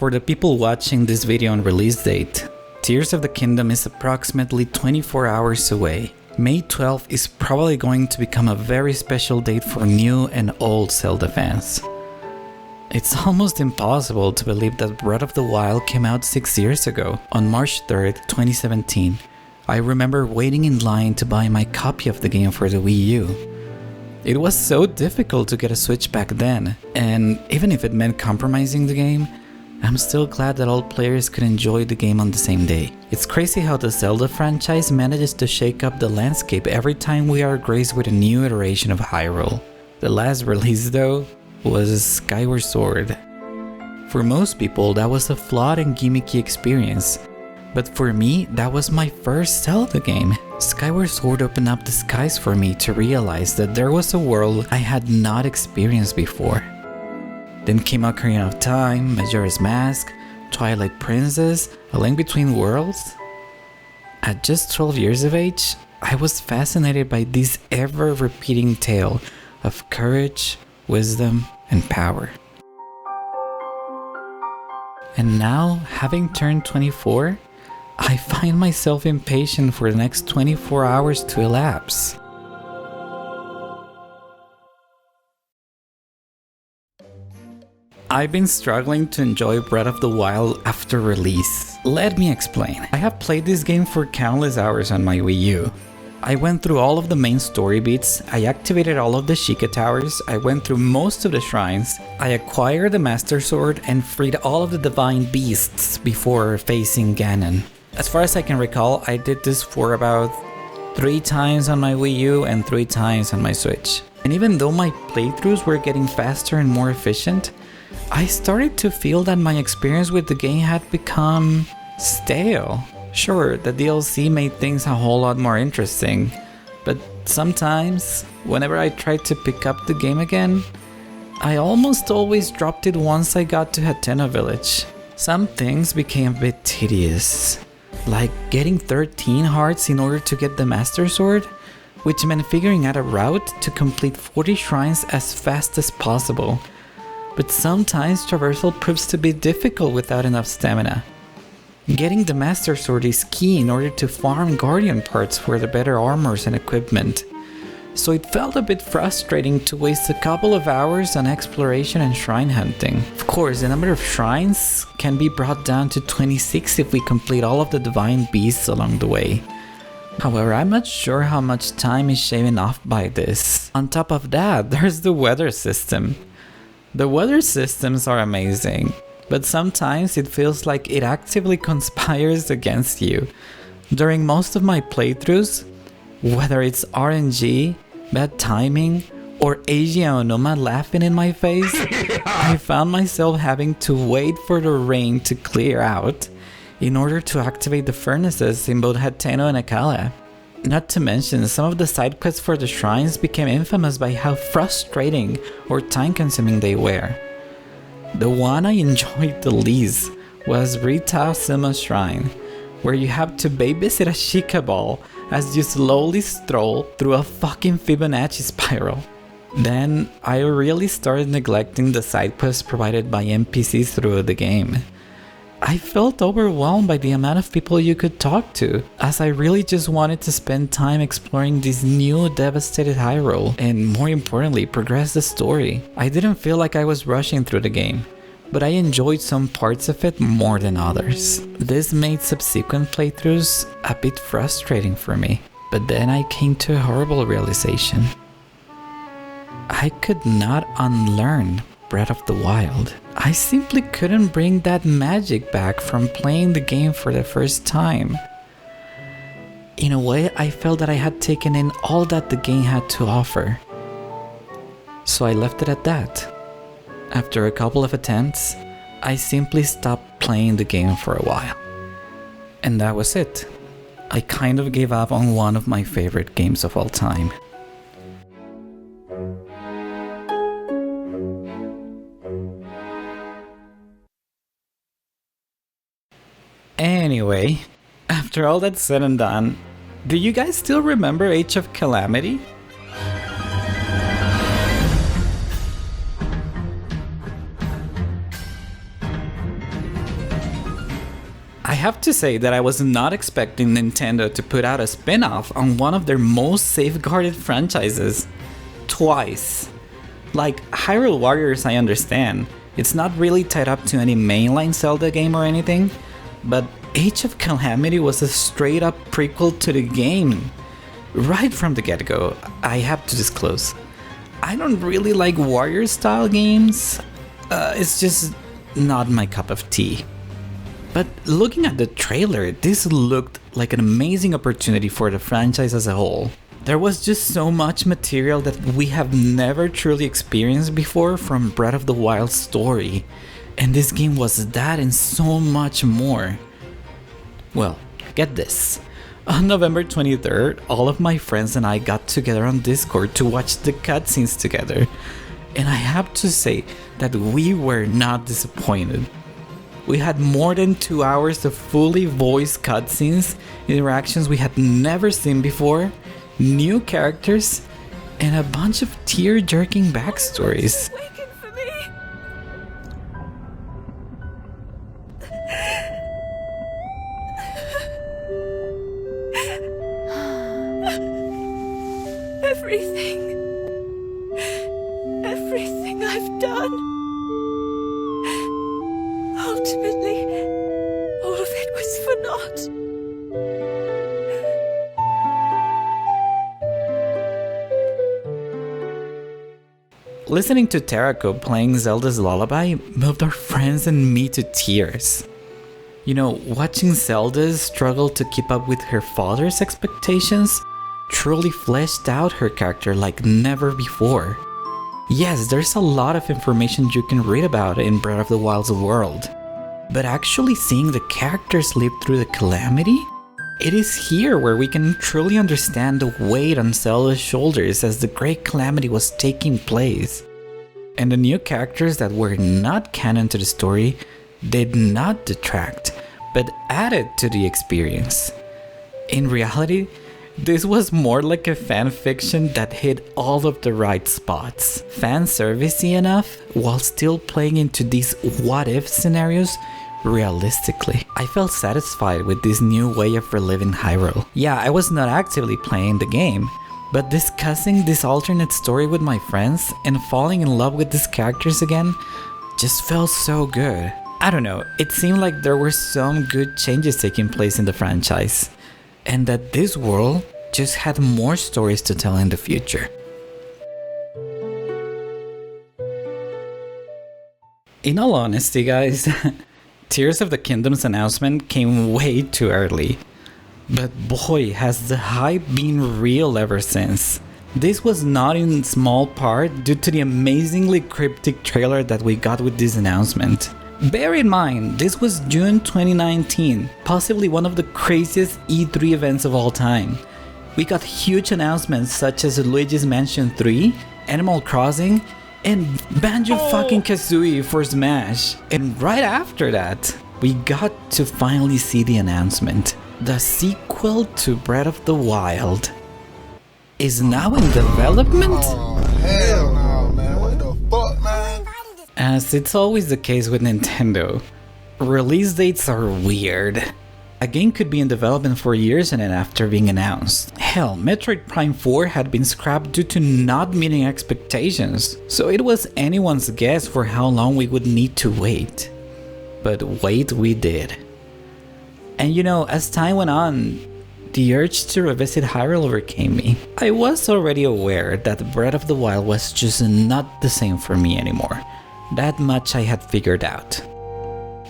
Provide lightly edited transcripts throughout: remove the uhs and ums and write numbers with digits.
For the people watching this video on release date, Tears of the Kingdom is approximately 24 hours away. May 12th is probably going to become a very special date for new and old Zelda fans. It's almost impossible to believe that Breath of the Wild came out 6 years ago, on March 3rd, 2017. I remember waiting in line to buy my copy of the game for the Wii U. It was so difficult to get a Switch back then, and even if it meant compromising the game, I'm still glad that all players could enjoy the game on the same day. It's crazy how the Zelda franchise manages to shake up the landscape every time we are graced with a new iteration of Hyrule. The last release though was Skyward Sword. For most people that was a flawed and gimmicky experience, but for me that was my first Zelda game. Skyward Sword opened up the skies for me to realize that there was a world I had not experienced before. Then came Ocarina of Time, Majora's Mask, Twilight Princess, A Link Between Worlds. At just 12 years of age, I was fascinated by this ever-repeating tale of courage, wisdom, and power. And now, having turned 24, I find myself impatient for the next 24 hours to elapse. I've been struggling to enjoy Breath of the Wild after release. Let me explain. I have played this game for countless hours on my Wii U. I went through all of the main story beats, I activated all of the Sheikah Towers, I went through most of the shrines, I acquired the Master Sword and freed all of the divine beasts before facing Ganon. As far as I can recall, I did this for about 3 times on my Wii U and 3 times on my Switch. And even though my playthroughs were getting faster and more efficient, I started to feel that my experience with the game had become stale. Sure, the DLC made things a whole lot more interesting, but sometimes, whenever I tried to pick up the game again, I almost always dropped it once I got to Hateno Village. Some things became a bit tedious, like getting 13 hearts in order to get the Master Sword, which meant figuring out a route to complete 40 shrines as fast as possible. But sometimes traversal proves to be difficult without enough stamina. Getting the Master Sword is key in order to farm Guardian parts for the better armors and equipment. So it felt a bit frustrating to waste a couple of hours on exploration and shrine hunting. Of course, the number of shrines can be brought down to 26 if we complete all of the divine beasts along the way. However, I'm not sure how much time is shaven off by this. On top of that, there's the weather system. The weather systems are amazing, but sometimes it feels like it actively conspires against you. During most of my playthroughs, whether it's RNG, bad timing, or Eiji Aonuma laughing in my face, I found myself having to wait for the rain to clear out in order to activate the furnaces in both Hateno and Akala. Not to mention, some of the side quests for the shrines became infamous by how frustrating or time-consuming they were. The one I enjoyed the least was Ruta Suma's Shrine, where you have to babysit a Sheikah ball as you slowly stroll through a fucking Fibonacci spiral. Then I really started neglecting the side quests provided by NPCs through the game. I felt overwhelmed by the amount of people you could talk to, as I really just wanted to spend time exploring this new devastated Hyrule, and more importantly, progress the story. I didn't feel like I was rushing through the game, but I enjoyed some parts of it more than others. This made subsequent playthroughs a bit frustrating for me, but then I came to a horrible realization. I could not unlearn Breath of the Wild. I simply couldn't bring that magic back from playing the game for the first time. In a way, I felt that I had taken in all that the game had to offer. So I left it at that. After a couple of attempts, I simply stopped playing the game for a while. And that was it. I kind of gave up on one of my favorite games of all time. Anyway, after all that's said and done, do you guys still remember Age of Calamity? have to say that I was not expecting Nintendo to put out a spin-off on one of their most safeguarded franchises. Twice. Like, Hyrule Warriors I understand, it's not really tied up to any mainline Zelda game or anything, but Age of Calamity was a straight up prequel to the game. Right from the get-go, I have to disclose, I don't really like warrior style games, it's just not my cup of tea. But looking at the trailer, this looked like an amazing opportunity for the franchise as a whole. There was just so much material that we have never truly experienced before from Breath of the Wild's story, and this game was that and so much more. Well, get this. On November 23rd, all of my friends and I got together on Discord to watch the cutscenes together, and I have to say that we were not disappointed. We had more than 2 hours of fully voiced cutscenes, interactions we had never seen before, new characters, and a bunch of tear-jerking backstories. Everything I've done. Ultimately, all of it was for naught. Listening to Terako playing Zelda's Lullaby moved our friends and me to tears. You know, watching Zelda struggle to keep up with her father's expectations truly fleshed out her character like never before. Yes, there's a lot of information you can read about in Breath of the Wild's world, but actually seeing the characters live through the Calamity? It is here where we can truly understand the weight on Zelda's shoulders as the Great Calamity was taking place. And the new characters that were not canon to the story did not detract, but added to the experience. In reality, this was more like a fan fiction that hit all of the right spots. Fan servicey enough while still playing into these what-if scenarios realistically. I felt satisfied with this new way of reliving Hyrule. Yeah, I was not actively playing the game, but discussing this alternate story with my friends and falling in love with these characters again just felt so good. I don't know, it seemed like there were some good changes taking place in the franchise, and that this world just had more stories to tell in the future. In all honesty, guys, Tears of the Kingdom's announcement came way too early. But boy, has the hype been real ever since. This was not in small part due to the amazingly cryptic trailer that we got with this announcement. Bear in mind, this was June 2019, possibly one of the craziest E3 events of all time. We got huge announcements such as Luigi's Mansion 3, Animal Crossing, and Banjo-Kazooie for Smash. And right after that, we got to finally see the announcement. The sequel to Breath of the Wild is now in development? Oh, hell no, man. What the fuck, man? As it's always the case with Nintendo, release dates are weird. A game could be in development for years and then after being announced. Hell, Metroid Prime 4 had been scrapped due to not meeting expectations, so it was anyone's guess for how long we would need to wait. But wait we did. And you know, as time went on, the urge to revisit Hyrule overcame me. I was already aware that Breath of the Wild was just not the same for me anymore. That much I had figured out.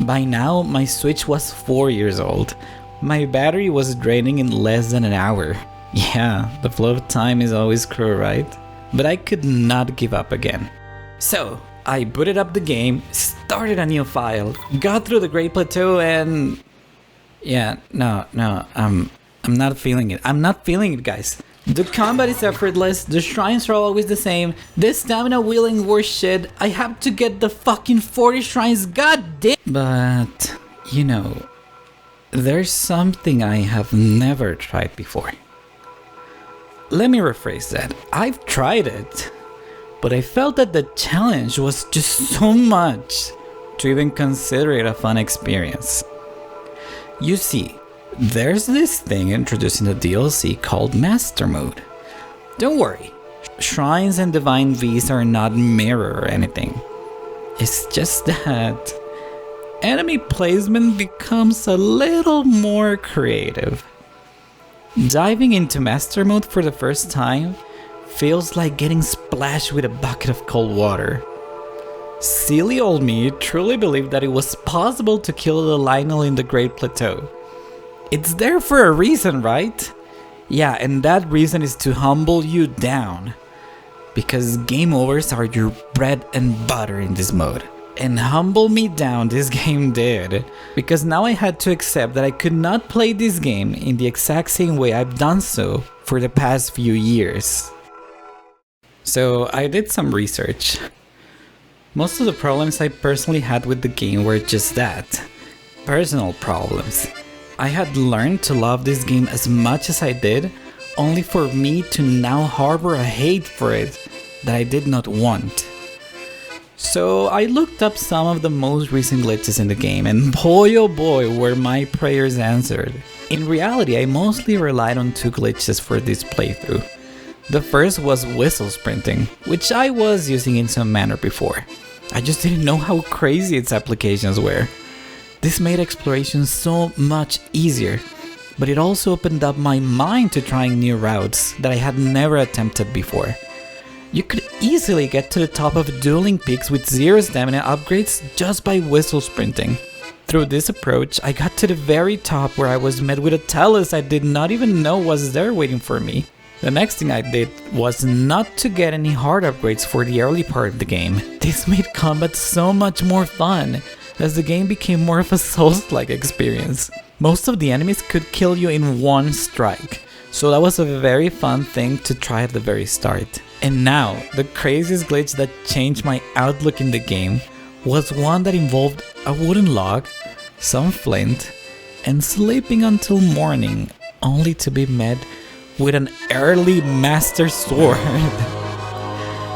By now, my Switch was 4 years old. My battery was draining in less than an hour. Yeah, the flow of time is always cruel, right? But I could not give up again. So, I booted up the game, started a new file, got through the Great Plateau and... Yeah, no, I'm not feeling it. I'm not feeling it, guys. The combat is effortless, the shrines are always the same, this stamina wheeling worse shit, I have to get the fucking 40 shrines, god damn! But, you know, there's something I have never tried before. Let me rephrase that. I've tried it, but I felt that the challenge was just so much to even consider it a fun experience. You see, there's this thing introduced in the DLC called Master Mode. Don't worry, shrines and divine Vs are not mirror or anything. It's just that enemy placement becomes a little more creative. Diving into Master Mode for the first time feels like getting splashed with a bucket of cold water. Silly old me truly believed that it was possible to kill the Lionel in the Great Plateau. It's there for a reason, right? Yeah, and that reason is to humble you down. Because game overs are your bread and butter in this mode. And humble me down this game did. Because now I had to accept that I could not play this game in the exact same way I've done so for the past few years. So I did some research. Most of the problems I personally had with the game were just that. Personal problems. I had learned to love this game as much as I did, only for me to now harbor a hate for it that I did not want. So I looked up some of the most recent glitches in the game, and boy oh boy were my prayers answered. In reality, I mostly relied on two glitches for this playthrough. The first was whistle sprinting, which I was using in some manner before. I just didn't know how crazy its applications were. This made exploration so much easier, but it also opened up my mind to trying new routes that I had never attempted before. You could easily get to the top of dueling peaks with zero stamina upgrades just by whistle sprinting. Through this approach, I got to the very top where I was met with a talus I did not even know was there waiting for me. The next thing I did was not to get any hard upgrades for the early part of the game. This made combat so much more fun, as the game became more of a Souls-like experience. Most of the enemies could kill you in one strike, so that was a very fun thing to try at the very start. And now, the craziest glitch that changed my outlook in the game was one that involved a wooden log, some flint, and sleeping until morning, only to be met with an early master sword.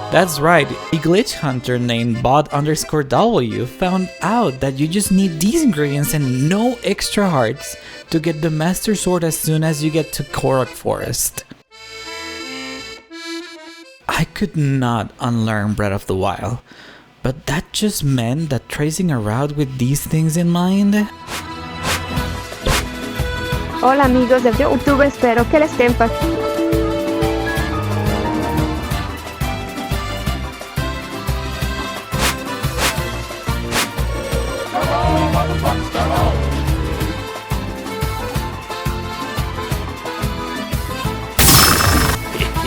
That's right, a glitch hunter named bot_w found out that you just need these ingredients and no extra hearts to get the master sword as soon as you get to Korok forest. I could not unlearn Breath of the Wild, but that just meant that tracing a route with these things in mind. Hola amigos de YouTube, espero que les estén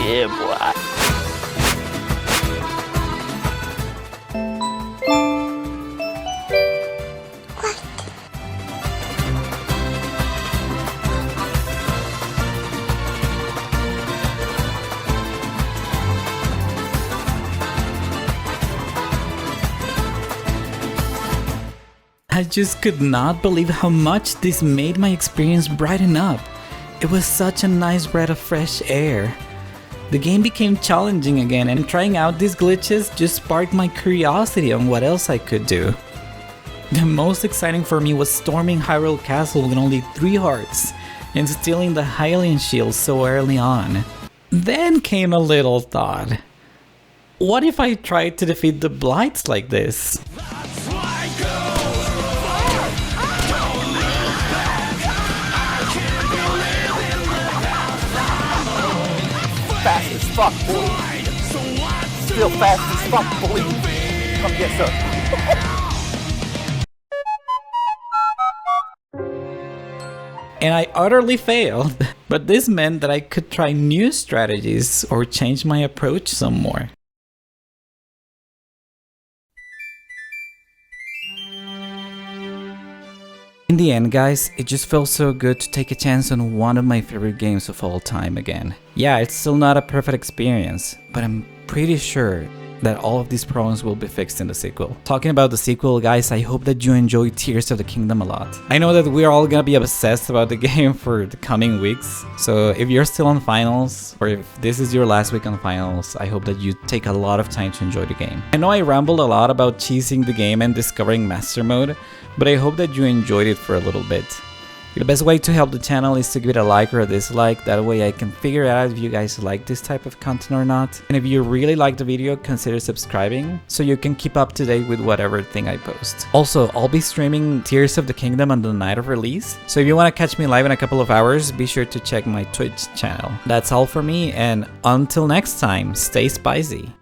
Yeah, boy. I just could not believe how much this made my experience brighten up. It was such a nice breath of fresh air. The game became challenging again, and trying out these glitches just sparked my curiosity on what else I could do. The most exciting for me was storming Hyrule Castle with only 3 hearts and stealing the Hylian shield so early on. Then came a little thought. What if I tried to defeat the Blights like this? Fast as fuck, boy. Still fast as fuck, boy. Come get some. And I utterly failed, but this meant that I could try new strategies or change my approach some more. In the end, guys, it just felt so good to take a chance on one of my favorite games of all time again. Yeah, it's still not a perfect experience, but I'm pretty sure that all of these problems will be fixed in the sequel. Talking about the sequel, guys, I hope that you enjoy Tears of the Kingdom a lot. I know that we're all gonna be obsessed about the game for the coming weeks, so if you're still on finals, or if this is your last week on finals, I hope that you take a lot of time to enjoy the game. I know I rambled a lot about cheesing the game and discovering Master Mode, but I hope that you enjoyed it for a little bit. The best way to help the channel is to give it a like or a dislike, that way I can figure out if you guys like this type of content or not. And if you really like the video, consider subscribing so you can keep up to date with whatever thing I post. Also, I'll be streaming Tears of the Kingdom on the night of release, so if you want to catch me live in a couple of hours, be sure to check my Twitch channel. That's all for me, and until next time, stay spicy.